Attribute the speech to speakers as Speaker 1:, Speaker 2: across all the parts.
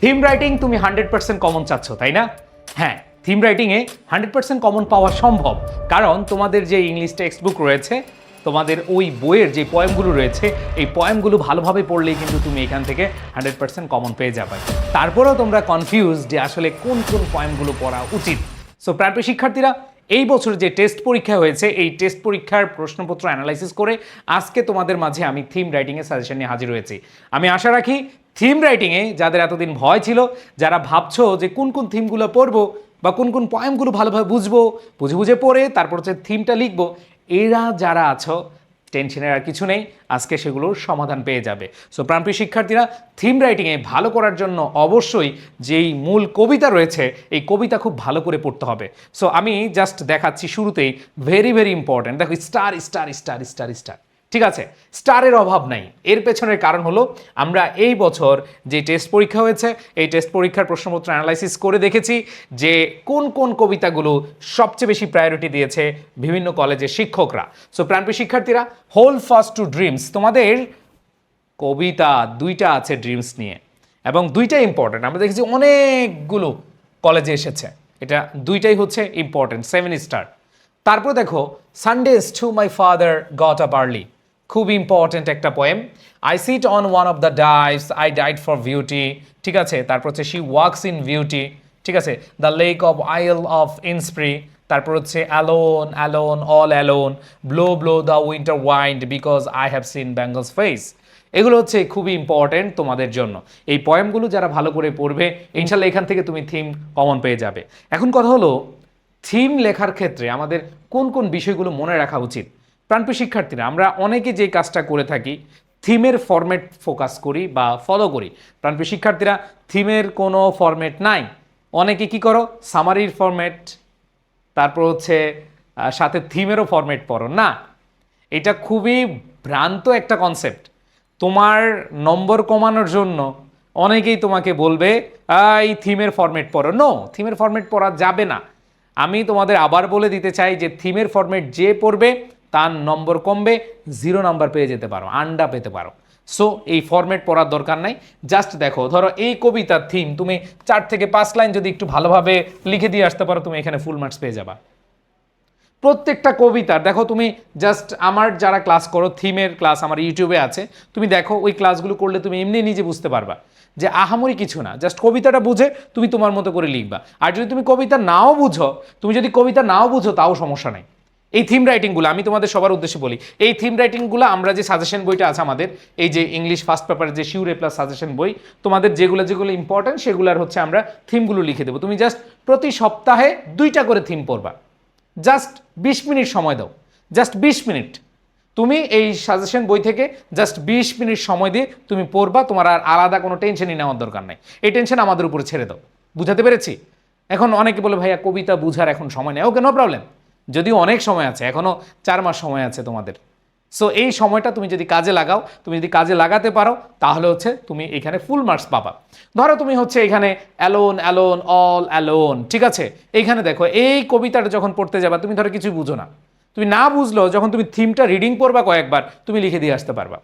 Speaker 1: Theme writing তুমি 100% common চাচ্ছ, তাই না? হ্যাঁ, থিম রাইটিংয়ে 100% কমন পাওয়া সম্ভব, কারণ তোমাদের যে ইংলিশ টেক্সট বুক রয়েছে, তোমাদের ওই বইয়ের যে পয়েমগুলো রয়েছে, এই পয়েমগুলো ভালোভাবে পড়লেই কিন্তু তুমি এখান থেকে 100% কমন পেয়ে যাবে। তারপরেও তোমরা কনফিউজ যে আসলে কোন কোন পয়েমগুলো পড়া উচিত। সো প্রাপ্য শিক্ষার্থীরা, এই বছর যে টেস্ট পরীক্ষা হয়েছে, এই টেস্ট পরীক্ষার প্রশ্নপত্র অ্যানালাইসিস করে আজকে তোমাদের মাঝে আমি থিম রাইটিংয়ের সাজেশন নিয়ে হাজির হয়েছি। আমি আশা রাখি থিম রাইটিংয়ে যাদের এতদিন ভয় ছিল, যারা ভাবছো যে কোন কোন থিমগুলো পড়বো বা কোন কোন পয়েমগুলো ভালোভাবে বুঝবো, বুঝে পড়ে তারপর হচ্ছে থিমটা লিখবো, এরা যারা আছো টেনশনের আর কিছু নেই, আজকে সেগুলোর সমাধান পেয়ে যাবে। সো প্রাণপ্রিয় শিক্ষার্থীরা, থিম রাইটিংয়ে ভালো করার জন্য অবশ্যই যেই মূল কবিতা রয়েছে, এই কবিতা খুব ভালো করে পড়তে হবে। সো আমি জাস্ট দেখাচ্ছি শুরুতেই, ভেরি ভেরি ইম্পর্ট্যান্ট। দেখো, star star star star star, ঠিক আছে? স্টারের অভাব নাই। এর পেছনের কারণ হলো আমরা এই বছর যে টেস্ট পরীক্ষা হয়েছে, এই টেস্ট পরীক্ষার প্রশ্নপত্র অ্যানালাইসিস করে দেখেছি যে কোন কোন কবিতাগুলো সবচেয়ে বেশি প্রায়োরিটি দিয়েছে বিভিন্ন কলেজের শিক্ষকরা। সো প্রাণপ্রিয় শিক্ষার্থীরা, হোল্ড ফাস্ট টু ড্রিমস, তোমাদের কবিতা দুইটা আছে ড্রিমস নিয়ে, এবং দুইটাই ইম্পর্টেন্ট। আমরা দেখেছি অনেকগুলো কলেজে এসেছে, এটা দুইটাই হচ্ছে ইম্পর্টেন্ট, 7 স্টার। তারপর দেখো, Sundays too my father got up early, খুব ইম্পর্টেন্ট একটা poem. I sit on one of the dives, I died for beauty, ঠিক আছে? তারপর হচ্ছে শি ওয়াক্স ইন বিউটি, ঠিক আছে? The lake of isle of Innisfree, তারপর হচ্ছে alone alone all alone, blow blow the winter wind because I have seen Bengal's face. এগুলো হচ্ছে খুবই ইম্পর্টেন্ট তোমাদের জন্য। এই পয়েমগুলো যারা ভালো করে পড়বে, ইনশাল্লাহ এখান থেকে তুমি থিম কমন পেয়ে যাবে। এখন কথা হলো, থিম লেখার ক্ষেত্রে আমাদের কোন কোন বিষয়গুলো মনে রাখা উচিত। প্রাণপ্রিয় শিক্ষার্থীরা, আমরা অনেকে যে কাজটা করে থাকি, থিমের ফরম্যাট ফোকাস করি বা ফলো করি। প্রাণপ্রিয় শিক্ষার্থীরা, থিমের কোনো ফরম্যাট নাই। অনেকে কি করো, সামারির ফরম্যাট, তারপর হচ্ছে সাথে থিমেরও ফরম্যাট পড়ো না। এটা খুবই ভ্রান্ত একটা কনসেপ্ট। তোমার নম্বর কমানোর জন্য অনেকেই তোমাকে বলবে এই থিমের ফরম্যাট পড়ো। নো, থিমের ফরম্যাট পড়া যাবে না। আমি তোমাদের আবার বলে দিতে চাই যে থিমের ফরম্যাট যে পড়বে তার নম্বর কমবে, 0 নাম্বার পেয়ে যেতে পারো, আন্ডা পেতে পারো। সো এই ফরম্যাট পড়ার দরকার নাই। জাস্ট দেখো, ধরো এই কবিতার থিম তুমি 4 থেকে 5 লাইন যদি একটু ভালোভাবে লিখে দিয়ে আসতে পারো, তুমি এখানে ফুল মার্কস পেয়ে যাবা। প্রত্যেকটা কবিতার দেখো, তুমি জাস্ট আমার যারা ক্লাস করো, থিমের ক্লাস আমার ইউটিউবে আছে, তুমি দেখো ওই ক্লাসগুলো করলে তুমি এমনি নিজে বুঝতে পারবা যে আহামরি কিছু না, জাস্ট কবিতাটা বুঝে তুমি তোমার মতো করে লিখবা। আর যদি তুমি কবিতা নাও বুঝো, তাও সমস্যা নাই। এই থিম রাইটিংগুলো আমি তোমাদের সবার উদ্দেশ্যে বলি, এই থিম রাইটিংগুলো আমরা যে সাজেশন বইটা আছে আমাদের, এই যে ইংলিশ ফার্স্ট পেপারের যে শিওর এ+ সাজেশন বই, তোমাদের যেগুলো যেগুলো ইম্পর্টেন্ট সেগুলোর হচ্ছে আমরা থিমগুলো লিখে দেবো। তুমি জাস্ট প্রতি সপ্তাহে 2টা করে থিম পড়বা। জাস্ট 20 মিনিট সময় দাও, জাস্ট 20 মিনিট। তুমি এই সাজেশন বই থেকে জাস্ট 20 মিনিট সময় দিয়ে তুমি পড়বা। তোমার আর আলাদা কোনো টেনশনই নেওয়ার দরকার নাই। এই টেনশন আমাদের উপরে ছেড়ে দাও। বুঝাতে পেরেছি? এখন অনেকে বলে ভাইয়া কবিতা বুঝার এখন সময় নেই। ওকে, নো প্রবলেম। যদিও অনেক সময় আছে, এখনও 4 মাস সময় আছে তোমাদের। সো এই সময়টা তুমি যদি কাজে লাগাও, তুমি যদি কাজে লাগাতে পারো, তাহলে হচ্ছে তুমি এখানে ফুল মার্কস পাবা। ধরো তুমি হচ্ছে এখানে অ্যালোন অ্যালোন অল অ্যালোন, ঠিক আছে? এইখানে দেখো, এই কবিতাটা যখন পড়তে যাবা, তুমি ধরো কিছুই বুঝো না, তুমি না বুঝলেও যখন তুমি থিমটা রিডিং করবা কয়েকবার, তুমি লিখে দিয়ে আসতে পারবা।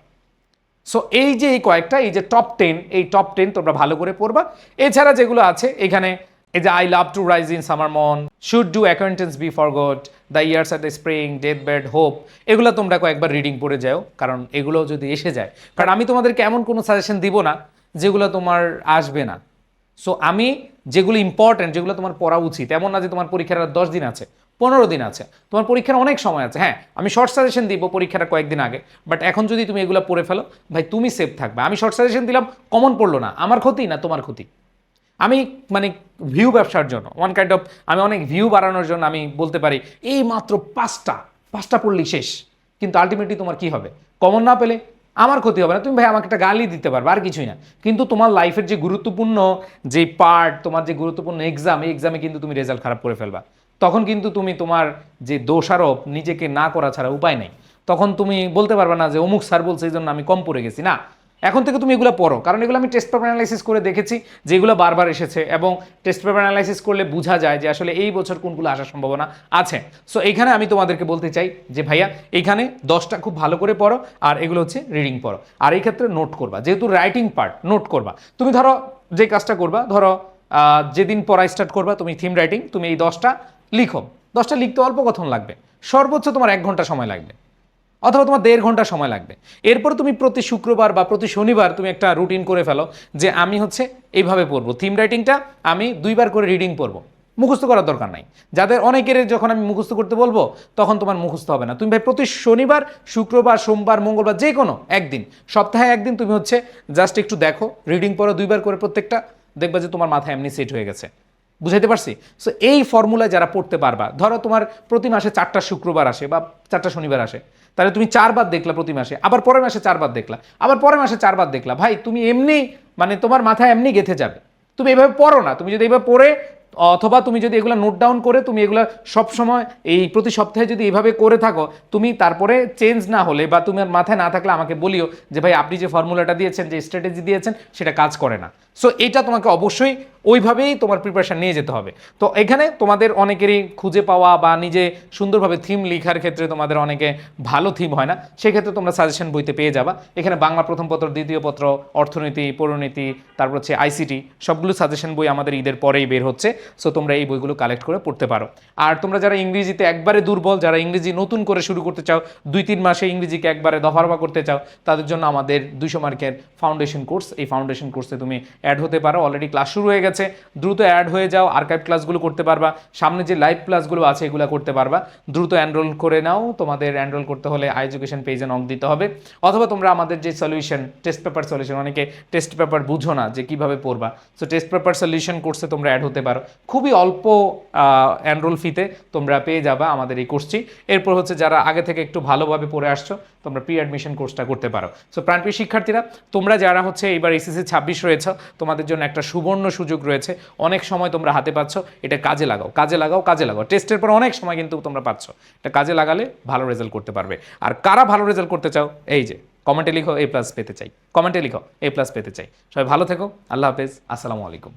Speaker 1: সো এই যে এই কয়েকটা, এই যে টপ 10, এই টপ 10 তোমরা ভালো করে পড়বা। এছাড়া যেগুলো আছে এখানে, এই যে I love to rise in summer মন, should do acquaintance be forgot, the years at the spring, death bed hope, এগুলো তোমরা কয়েকবার রিডিং পড়ে যাও, কারণ এগুলো যদি এসে যায়, কারণ আমি তোমাদেরকে এমন কোনো সাজেশন দিব না যেগুলো তোমার আসবে না। সো আমি যেগুলো ইম্পর্টেন্ট, যেগুলো তোমার পড়া উচিত, এমন না যে তোমার পরীক্ষার আর 10 দিন আছে, 15 দিন আছে, তোমার পরীক্ষার অনেক সময় আছে। হ্যাঁ, আমি শর্ট সাজেশন দিব পরীক্ষাটা কয়েকদিন আগে, বাট এখন যদি তুমি এগুলো পড়ে ফেলো, ভাই তুমি সেফ থাকবে। আমি শর্ট সাজেশন দিলাম, কমন পড়লো না, আমার ক্ষতি না তোমার ক্ষতি। আমি মানে ভিউ ব্যবসার জন্য ওয়ান কাইন্ড অফ, আমি অনেক ভিউ বাড়ানোর জন্য আমি বলতে পারি এই মাত্র 5টা পড়লেই শেষ, কিন্তু আলটিমেটলি তোমার কি হবে? কমন না পেলে আমার ক্ষতি হবে না, তুমি ভাই আমাকে একটা গালি দিতে পারবে, আর কিছুই না। কিন্তু তোমার লাইফের যে গুরুত্বপূর্ণ যে পার্ট, তোমার যে গুরুত্বপূর্ণ এক্সাম, এই এক্সামে কিন্তু তুমি রেজাল্ট খারাপ করে ফেলবা। তখন কিন্তু তুমি তোমার যে দোষারোপ নিজেকে না করা ছাড়া উপায় নেই। তখন তুমি বলতে পারবে না যে অমুক স্যার বলছে এই জন্য আমি কম পড়ে গেছি। না, এখন থেকে তুমি এগুলো পড়ো, কারণ এগুলো আমি টেস্ট পেপার অ্যানালাইসিস করে দেখেছি যেগুলো বারবার এসেছে, এবং টেস্ট পেপার অ্যানালাইসিস করলে বোঝা যায় যে আসলে এই বছর কোনগুলো আসার সম্ভাবনা আছে। সো এইখানে আমি তোমাদেরকে বলতে চাই যে ভাইয়া, এইখানে 10টা খুব ভালো করে পড়ো, আর এগুলো হচ্ছে রিডিং পড়ো, আর এই ক্ষেত্রে নোট করবা, যেহেতু রাইটিং পার্ট নোট করবা। তুমি ধরো যে কাজটা করবা, ধরো যেদিন পড়া স্টার্ট করবা তুমি থিম রাইটিং, তুমি এই 10টা লিখো। 10টা লিখতে অল্প কখন লাগবে? সর্বোচ্চ তোমার 1 ঘন্টা সময় লাগবে, অথবা তোমার 1.5 ঘন্টা সময় লাগবে। এরপর তুমি প্রতি শুক্রবার বা প্রতি শনিবার তুমি একটা রুটিন করে ফেলো যে আমি হচ্ছে এইভাবে পড়বো, থিম রাইটিংটা আমি 2বার করে রিডিং পড়বো। মুখস্থ করার দরকার নাই। যাদের অনেকের যখন আমি মুখস্থ করতে বলবো তখন তোমার মুখস্থ হবে না। তুমি ভাই প্রতি শনিবার, শুক্রবার, সোমবার, মঙ্গলবার যে কোনো একদিন, সপ্তাহে একদিন তুমি হচ্ছে জাস্ট একটু দেখো, রিডিং পড়ো 2বার করে প্রত্যেকটা, দেখবা যে তোমার মাথায় এমনি সেট হয়ে গেছে। বুঝাইতে পারছি? সো এই ফর্মুলা যারা পড়তে পারবা, ধরো তোমার প্রতি মাসে 4টা শুক্রবার আসে বা 4টা শনিবার আসে, তাহলে তুমি 4বার দেখলা প্রতি মাসে, আবার পরের মাসে 4বার দেখলা, আবার পরের মাসে 4বার দেখলা, ভাই তুমি এমনি মানে তোমার মাথায় এমনি গেঁথে যাবে। তুমি এভাবে পড়ো না, তুমি যদি এইভাবে পড়ে অথবা তুমি যদি এগুলো নোট ডাউন করে তুমি এগুলো সবসময় এই প্রতি সপ্তাহে যদি এইভাবে করে থাকো, তুমি তারপরে চেঞ্জ না হলে বা তোমার মাথায় না থাকলে আমাকে বলিও যে ভাই আপনি যে ফর্মুলাটা দিয়েছেন, যে স্ট্র্যাটেজি দিয়েছেন সেটা কাজ করে না। সো এটা তোমাকে অবশ্যই ওইভাবেই তোমার প্রিপারেশন নিয়ে যেতে হবে। তো এখানে তোমাদের অনেকেরই খুঁজে পাওয়া বা নিজে সুন্দরভাবে থিম লেখার ক্ষেত্রে তোমাদের অনেকে ভালো থিম হয় না, সেক্ষেত্রে তোমরা সাজেশন বইতে পেয়ে যাবা। এখানে বাংলা প্রথম পত্র, দ্বিতীয় পত্র, অর্থনীতি, পৌরনীতি, তারপর হচ্ছে আইসিটি, সবগুলো সাজেশন বই আমাদের ঈদের পরেই বের হচ্ছে। সো তোমরা এই বইগুলো কালেক্ট করে পড়তে পারো। আর তোমরা যারা ইংরেজিতে একবারে দুর্বল, যারা ইংরেজি নতুন করে শুরু করতে চাও, 2-3 মাসে ইংরেজিকে একবারে দফারফা করতে চাও, তাদের জন্য আমাদের 200 মার্কের ফাউন্ডেশন কোর্স, এই ফাউন্ডেশন কোর্সে তুমি অ্যাড হতে পারো। অলরেডি ক্লাস শুরু হয়ে গেছে, দ্রুত অ্যাড হয়ে যাও, আর্কাইভ ক্লাসগুলো করতে পারবা, সামনে যে লাইভ ক্লাসগুলো আছে এগুলো করতে পারবা। দ্রুত এনরোল করে নাও। তোমাদের এনরোল করতে হলে এডুকেশন পেজে নক দিতে হবে, অথবা তোমরা আমাদের যে সলিউশন টেস্ট পেপার সলিউশন, অনেকে টেস্ট পেপার বুঝো না যে কিভাবে পড়বা, সো টেস্ট পেপার সলিউশন কোর্সে তোমরা অ্যাড হতে পারো। খুবই অল্প এনরোল ফিতে তোমরা পেয়ে যাবা আমাদের এই কোর্সটি। এরপর হচ্ছে যারা আগে থেকে একটু ভালোভাবে পড়ে আসছো, তোমরা প্রি অ্যাডমিশন কোর্সটা করতে পারো। সো প্রাণপ্রিয় শিক্ষার্থীরা, তোমরা যারা হচ্ছে এবার এসএসসি 26 রয়েছে, তোমাদের জন্য একটা সুবর্ণ সুযোগ রয়েছে। অনেক সময় তোমরা হাতে পাচ্ছ, এটা কাজে লাগাও, কাজে লাগাও, কাজে লাগাও। টেস্টের পর অনেক সময় কিন্তু তোমরা পাচ্ছ, এটা কাজে লাগালে ভালো রেজাল্ট করতে পারবে। আর কারা ভালো রেজাল্ট করতে চাও, এই যে কমেন্টে লিখো A+ পেতে চাই, কমেন্টে লিখো A+ পেতে চাই। সবাই ভালো থেকো, আল্লাহ হাফেজ, আসসালামু আলাইকুম।